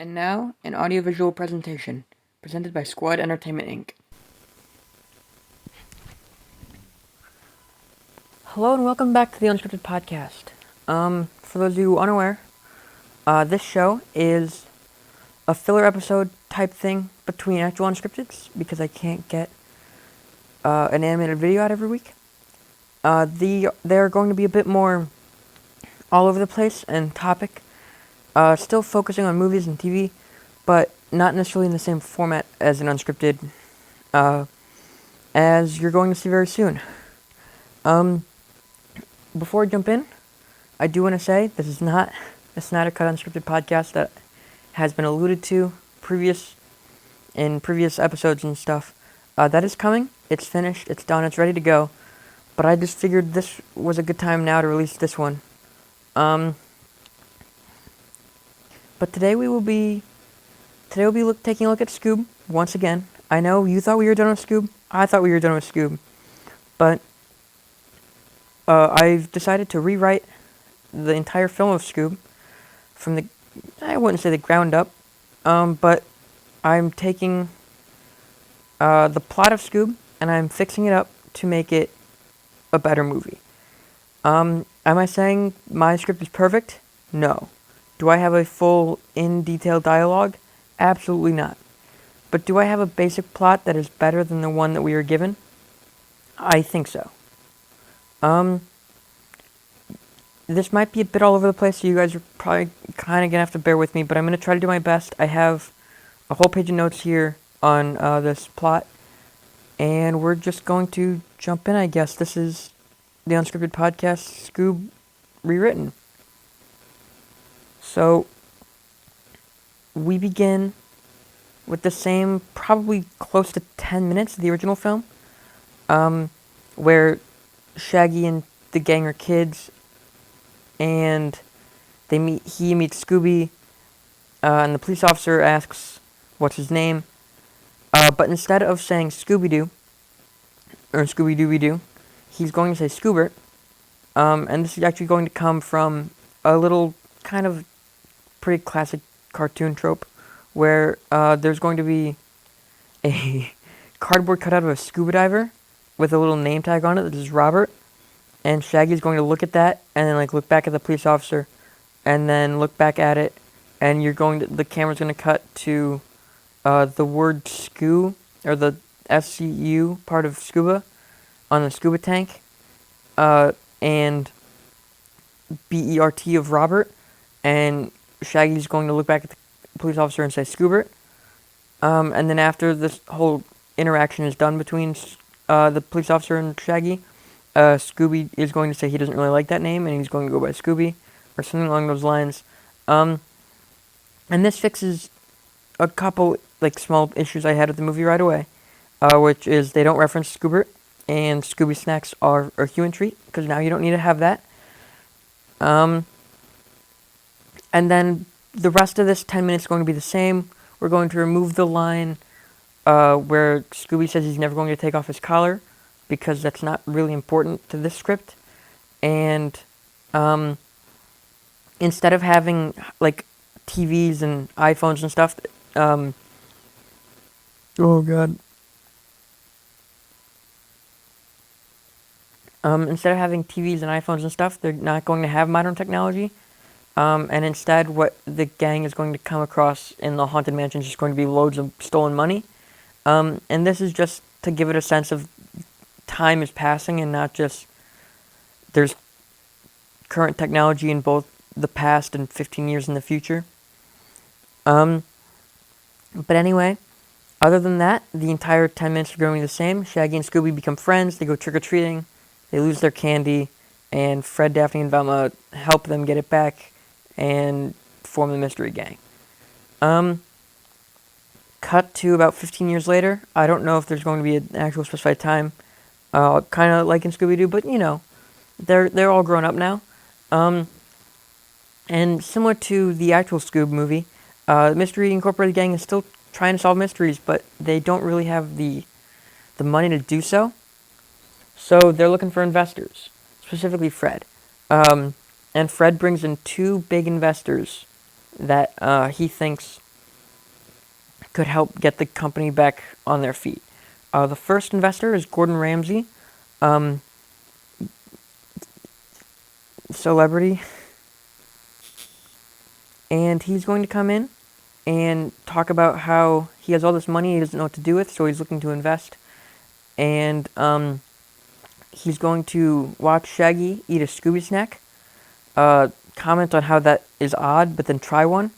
And now, an audiovisual presentation, presented by Squad Entertainment Inc. Hello and welcome back to the Unskripted podcast. For those of you unaware, this show is a filler episode type thing between actual Unscripteds, because I can't get an animated video out every week. They're going to be a bit more all over the place and topic, still focusing on movies and TV, but not necessarily in the same format as an Unscripted, as you're going to see very soon. Before I jump in, I do want to say this is not a Snyder Cut Unscripted podcast that has been alluded to in previous episodes and stuff. That is coming. It's finished. It's done. It's ready to go. But I just figured this was a good time now to release this one. But today we'll be taking a look at Scoob once again. I know you thought we were done with Scoob. I thought we were done with Scoob. But I've decided to rewrite the entire film of Scoob from I wouldn't say the ground up, but I'm taking the plot of Scoob and I'm fixing it up to make it a better movie. Am I saying my script is perfect? No. Do I have a full, in-detail dialogue? Absolutely not. But do I have a basic plot that is better than the one that we were given? I think so. This might be a bit all over the place, so you guys are probably kind of going to have to bear with me, but I'm going to try to do my best. I have a whole page of notes here on this plot, and we're just going to jump in, I guess. This is the Unscripted Podcast, Scoob Rewritten. So, we begin with the same, probably close to 10 minutes of the original film, where Shaggy and the gang are kids, and he meets Scooby, and the police officer asks what's his name, but instead of saying Scooby-Doo, or Scooby-Dooby-Doo, he's going to say Scoobert, and this is actually going to come from a little kind of pretty classic cartoon trope, where there's going to be a cardboard cutout of a scuba diver with a little name tag on it that is Robert, and Shaggy's going to look at that, and then look back at the police officer, and then look back at it, and the camera's going to cut to the word SCU, or the SCU part of scuba, on the scuba tank, and BERT of Robert, and Shaggy's going to look back at the police officer and say Scoobert, and then after this whole interaction is done between the police officer and Shaggy, Scooby is going to say he doesn't really like that name, and he's going to go by Scooby, or something along those lines. And this fixes a couple, small issues I had with the movie right away, which is they don't reference Scoobert, and Scooby snacks are a human treat, because now you don't need to have that. And then the rest of this 10 minutes is going to be the same. We're going to remove the line where Scooby says he's never going to take off his collar, because that's not really important to this script. And instead of having TVs and iPhones and stuff, oh god. Instead of having TVs and iPhones and stuff, they're not going to have modern technology. And instead, what the gang is going to come across in the Haunted Mansion is just going to be loads of stolen money. And this is just to give it a sense of time is passing and not just there's current technology in both the past and 15 years in the future. But anyway, other than that, the entire 10 minutes are going to be the same. Shaggy and Scooby become friends, they go trick-or-treating, they lose their candy, and Fred, Daphne, and Velma help them get it back and form the mystery gang. Cut to about 15 years later. I don't know if there's going to be an actual specified time, kind of like in Scooby-Doo, but they're all grown up now. And similar to the actual Scoob movie, the Mystery Incorporated gang is still trying to solve mysteries, but they don't really have the money to do so. So they're looking for investors, specifically Fred. And Fred brings in two big investors that he thinks could help get the company back on their feet. The first investor is Gordon Ramsay, um, celebrity, and he's going to come in and talk about how he has all this money he doesn't know what to do with, so he's looking to invest. And he's going to watch Shaggy eat a Scooby snack, comment on how that is odd, but then try one,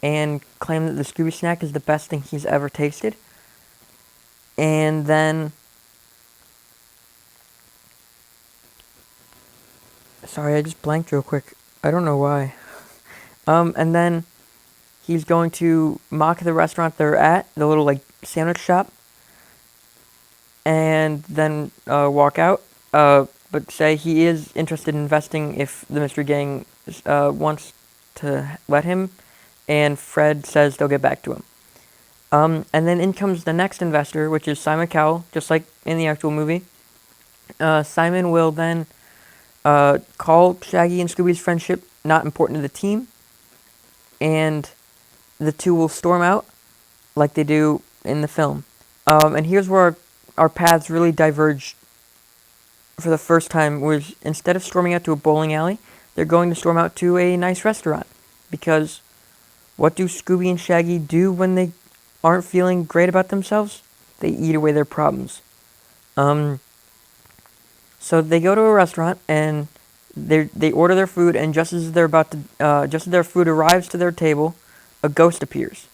and claim that the Scooby snack is the best thing he's ever tasted. And then... Sorry, I just blanked real quick. I don't know why. And then he's going to mock the restaurant they're at, the little, like, sandwich shop, and then walk out, but say he is interested in investing if the Mystery Gang wants to let him, and Fred says they'll get back to him. And then in comes the next investor, which is Simon Cowell, just like in the actual movie. Simon will then call Shaggy and Scooby's friendship not important to the team, and the two will storm out like they do in the film. And here's where our paths really diverge for the first time, was instead of storming out to a bowling alley, they're going to storm out to a nice restaurant. Because what do Scooby and Shaggy do when they aren't feeling great about themselves? They eat away their problems. So they go to a restaurant and they order their food, and just as their food arrives to their table, a ghost appears,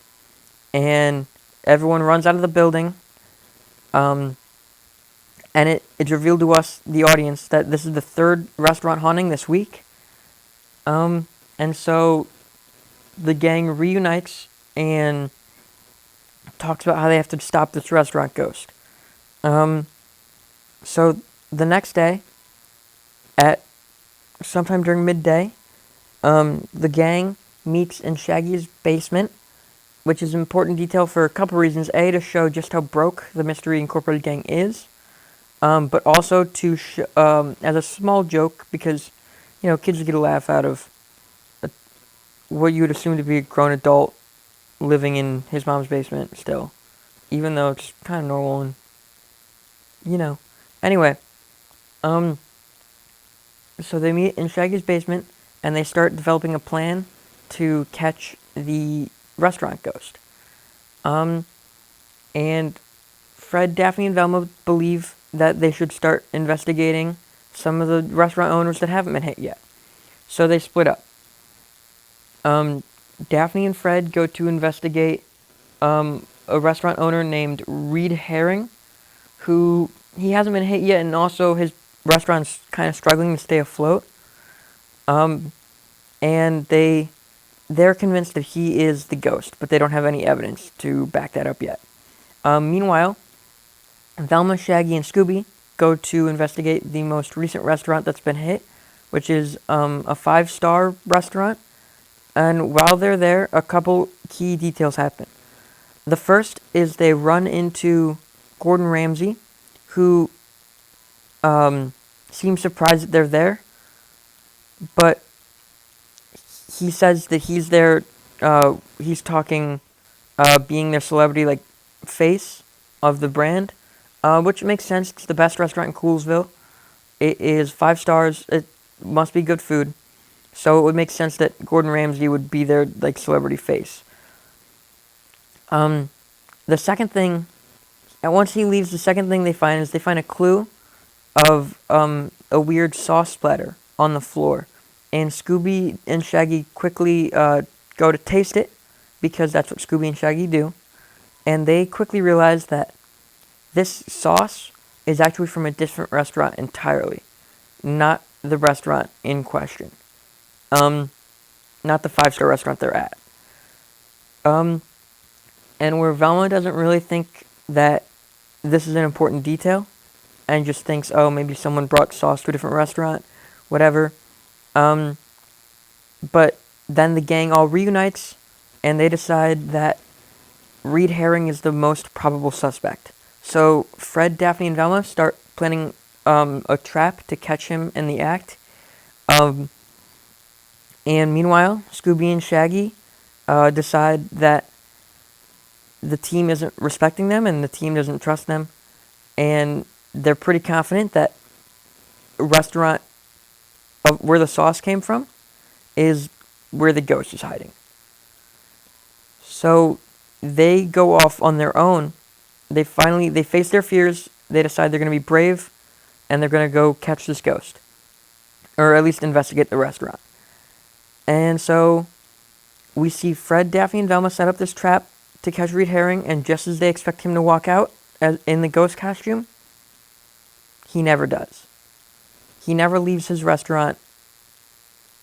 and everyone runs out of the building. And it's revealed to us, the audience, that this is the third restaurant haunting this week. And so the gang reunites and talks about how they have to stop this restaurant ghost. So the next day, at sometime during midday, the gang meets in Shaggy's basement, which is an important detail for a couple reasons. A, to show just how broke the Mystery Incorporated gang is, but also to as a small joke, because, you know, kids get a laugh out of what you would assume to be a grown adult living in his mom's basement still, even though it's kind of normal and, you know. Anyway, so they meet in Shaggy's basement, and they start developing a plan to catch the restaurant ghost. And Fred, Daphne, and Velma believe that they should start investigating some of the restaurant owners that haven't been hit yet. So they split up. Daphne and Fred go to investigate a restaurant owner named Reed Herring, who he hasn't been hit yet, and also his restaurant's kind of struggling to stay afloat. And they're convinced that he is the ghost, but they don't have any evidence to back that up yet. Meanwhile, Velma, Shaggy, and Scooby go to investigate the most recent restaurant that's been hit, which is a 5-star restaurant. And while they're there, a couple key details happen. The first is they run into Gordon Ramsay, who seems surprised that they're there, but he says that he's there, he's talking, being their celebrity, like, face of the brand, which makes sense. It's the best restaurant in Coolsville. It is 5 stars. It must be good food. So it would make sense that Gordon Ramsay would be their, like, celebrity face. The second thing, and once he leaves, the second thing they find is they find a clue of a weird sauce splatter on the floor. And Scooby and Shaggy quickly go to taste it, because that's what Scooby and Shaggy do. And they quickly realize that this sauce is actually from a different restaurant entirely. Not the restaurant in question. Not the 5-star restaurant they're at. And where Velma doesn't really think that this is an important detail, and just thinks, oh, maybe someone brought sauce to a different restaurant, whatever. But then the gang all reunites, and they decide that Reed Herring is the most probable suspect. So Fred, Daphne, and Velma start planning a trap to catch him in the act. And meanwhile, Scooby and Shaggy decide that the team isn't respecting them and the team doesn't trust them, and they're pretty confident that a restaurant of where the sauce came from is where the ghost is hiding. So they go off on their own. They face their fears. They decide they're going to be brave, and they're going to go catch this ghost, or at least investigate the restaurant. And so we see Fred, Daphne, and Velma set up this trap to catch Reed Herring, and just as they expect him to walk out in the ghost costume, he never does. He never leaves his restaurant.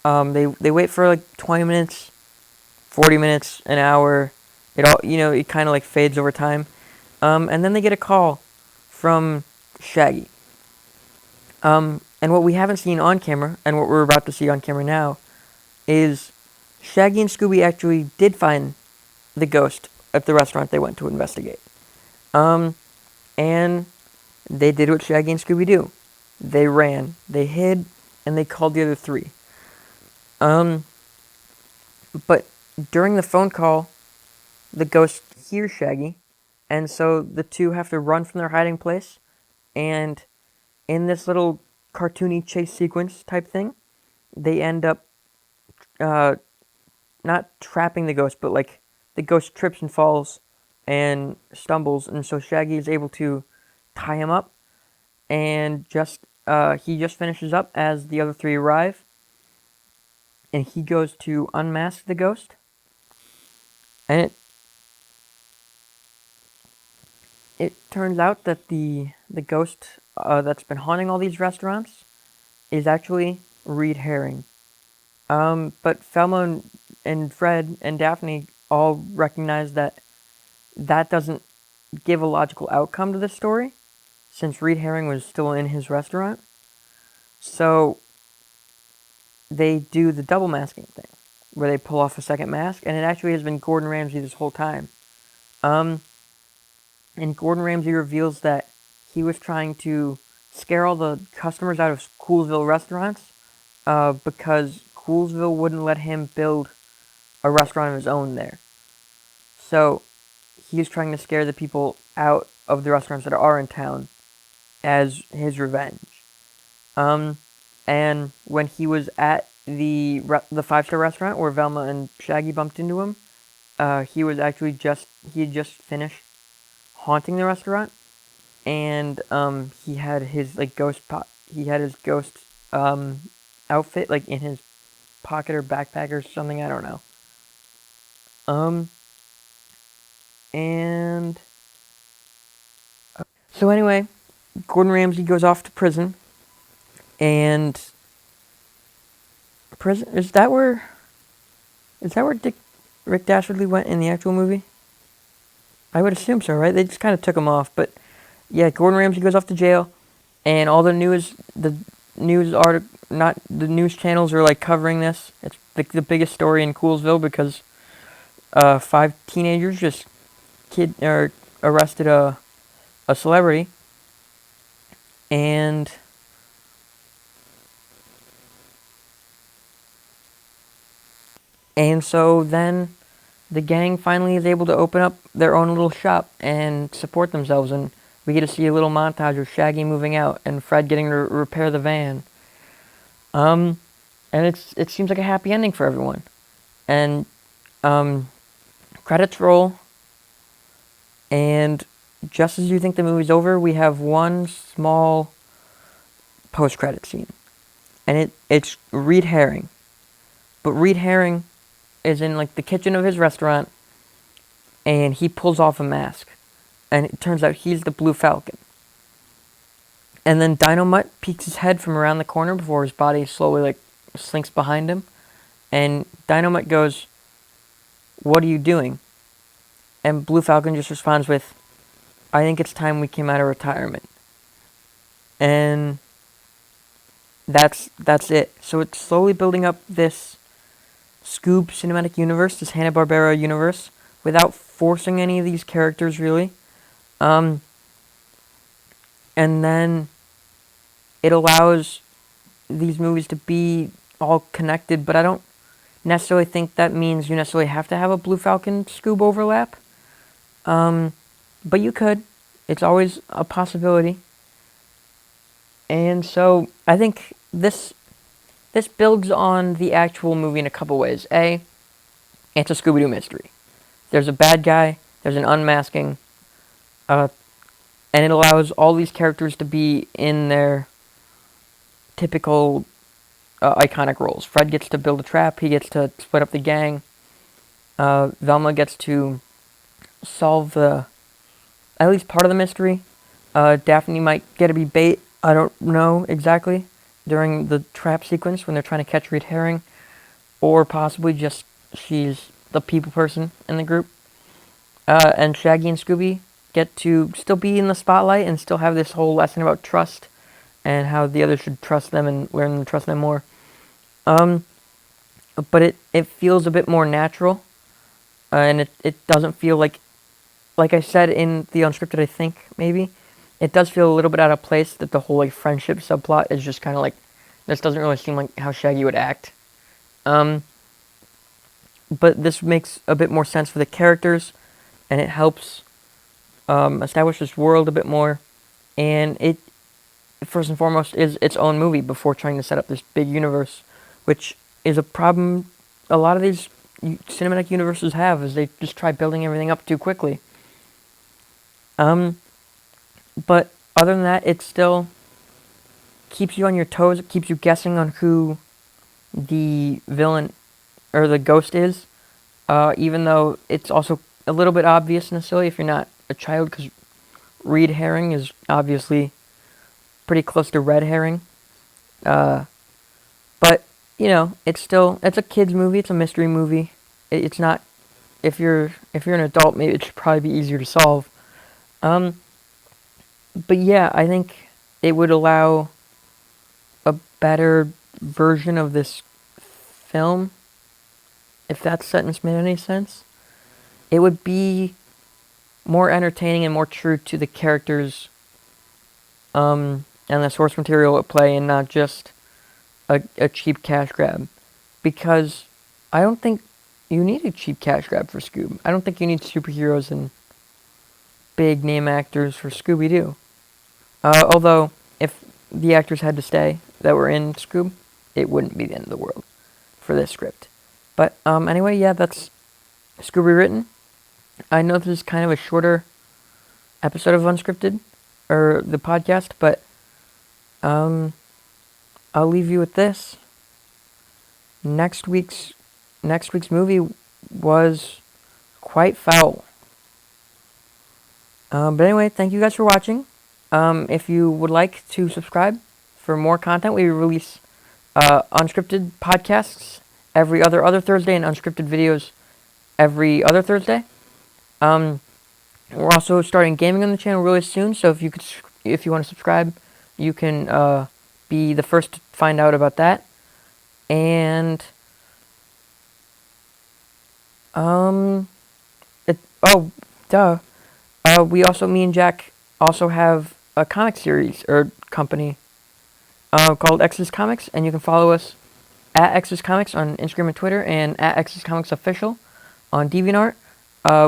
They wait for like 20 minutes, 40 minutes, an hour. It kind of like fades over time. And then they get a call from Shaggy. And what we haven't seen on camera, and what we're about to see on camera now, is Shaggy and Scooby actually did find the ghost at the restaurant they went to investigate. And they did what Shaggy and Scooby do. They ran, they hid, and they called the other three. But during the phone call, the ghost hears Shaggy, and so the two have to run from their hiding place, and in this little cartoony chase sequence type thing, they end up not trapping the ghost, but like the ghost trips and falls and stumbles, and so Shaggy is able to tie him up, and he just finishes up as the other three arrive, and he goes to unmask the ghost, and it turns out that the ghost that's been haunting all these restaurants is actually Reed Herring. But Thelma and Fred and Daphne all recognize that doesn't give a logical outcome to this story, since Reed Herring was still in his restaurant. So they do the double masking thing, where they pull off a second mask, and it actually has been Gordon Ramsay this whole time. And Gordon Ramsay reveals that he was trying to scare all the customers out of Coolsville restaurants because Coolsville wouldn't let him build a restaurant of his own there. So he was trying to scare the people out of the restaurants that are in town as his revenge. And when he was at the 5-star restaurant where Velma and Shaggy bumped into him, he had just finished haunting the restaurant, and he had his ghost outfit like in his pocket or backpack or something, I don't know. And so anyway, Gordon Ramsay goes off to prison, and prison is that where Rick Dastardly went in the actual movie? I would assume so, right? They just kind of took him off, but yeah, Gordon Ramsay goes off to jail, and all the news channels are like covering this. It's the biggest story in Coolsville because 5 teenagers just arrested a celebrity, and so then the gang finally is able to open up their own little shop and support themselves, and we get to see a little montage of Shaggy moving out and Fred getting to repair the van. And it seems like a happy ending for everyone. And credits roll, and just as you think the movie's over, we have one small post-credit scene, and it's Reed Herring. But Reed Herring is in like the kitchen of his restaurant, and he pulls off a mask, and it turns out he's the Blue Falcon. And then Dynamite peeks his head from around the corner before his body slowly like slinks behind him, and Dynamite goes, "What are you doing?" And Blue Falcon just responds with, "I think it's time we came out of retirement." And that's it. So it's slowly building up this Scoob cinematic universe, this Hanna-Barbera universe, without forcing any of these characters, really. And then it allows these movies to be all connected, but I don't necessarily think that means you necessarily have to have a Blue Falcon Scoob overlap. But you could. It's always a possibility. And so I think this builds on the actual movie in a couple ways. A, it's a Scooby-Doo mystery. There's a bad guy, there's an unmasking, uh, and it allows all these characters to be in their typical iconic roles. Fred gets to build a trap, he gets to split up the gang, Velma gets to solve at least part of the mystery. Daphne might get to be bait, I don't know exactly, during the trap sequence when they're trying to catch Red Herring, or possibly just she's the people person in the group. And Shaggy and Scooby get to still be in the spotlight and still have this whole lesson about trust and how the others should trust them and learn to trust them more. But it feels a bit more natural, and it doesn't feel like I said in the Unskripted, I think, maybe, it does feel a little bit out of place that the whole, like, friendship subplot is just kind of like, this doesn't really seem like how Shaggy would act. But this makes a bit more sense for the characters, and it helps establish this world a bit more, and it, first and foremost, is its own movie before trying to set up this big universe, which is a problem a lot of these cinematic universes have, is they just try building everything up too quickly. But other than that, it still keeps you on your toes. It keeps you guessing on who the villain or the ghost is, even though it's also a little bit obvious necessarily if you're not a child, because Red Herring is obviously pretty close to Red Herring. But, you know, it's a kid's movie. It's a mystery movie. It's not, if you're an adult, maybe it should probably be easier to solve. But yeah, I think it would allow a better version of this film, if that sentence made any sense. It would be more entertaining and more true to the characters and the source material at play, and not just a cheap cash grab. Because I don't think you need a cheap cash grab for Scoob. I don't think you need superheroes and big name actors for Scooby-Doo. Although, if the actors had to stay that were in Scoob, it wouldn't be the end of the world for this script. But anyway, yeah, that's Scoob Rewritten. I know this is kind of a shorter episode of Unskripted, or the podcast, but I'll leave you with this. Next week's movie was quite foul. But anyway, thank you guys for watching. If you would like to subscribe for more content, we release unscripted podcasts every other Thursday and unscripted videos every other Thursday. We're also starting gaming on the channel really soon, so if you want to subscribe, you can be the first to find out about that. And we also, me and Jack, also have a comic series or company called X's Comics, and you can follow us at X's Comics on Instagram and Twitter, and at X's Comics Official on DeviantArt.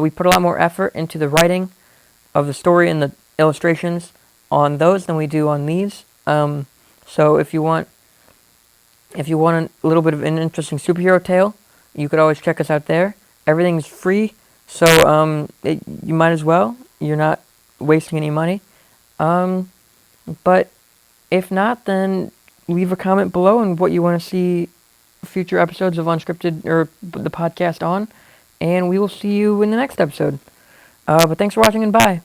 We put a lot more effort into the writing of the story and the illustrations on those than we do on these. So if you want a little bit of an interesting superhero tale, you could always check us out there. Everything's free, so you might as well. You're not wasting any money. But if not, then leave a comment below on what you want to see future episodes of Unskripted or the podcast on, and we will see you in the next episode. But thanks for watching, and bye.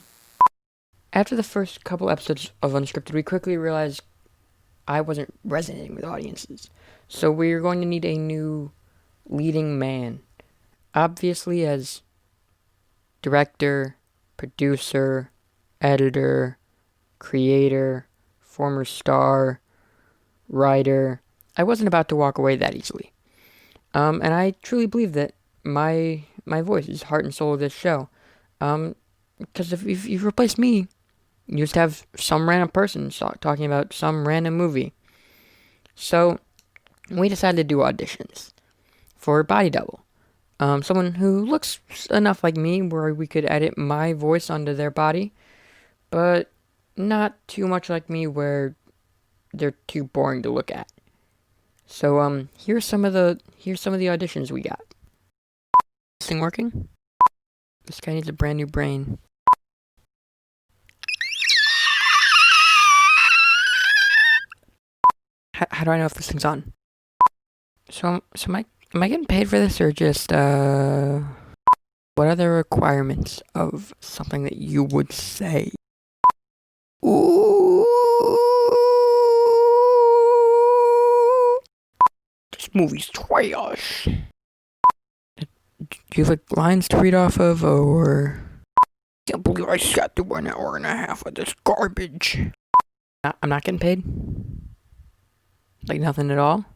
After the first couple episodes of Unskripted, we quickly realized I wasn't resonating with audiences. So we're going to need a new leading man. Obviously, as director, producer, editor, creator, former star, writer, I wasn't about to walk away that easily. And I truly believe that my voice is heart and soul of this show. Because if you replace me, you just have some random person talking about some random movie. So we decided to do auditions for Body Double. Someone who looks enough like me where we could edit my voice onto their body, but not too much like me where they're too boring to look at. So here's some of the auditions we got. This thing working? This guy needs a brand new brain. How do I know if this thing's on? So am I getting paid for this, or just what are the requirements of something that you would say? Ooh, this movie's trash. Do you have like lines to read off of, or? Can't believe I sat through an hour and a half of this garbage. I'm not getting paid? Like nothing at all?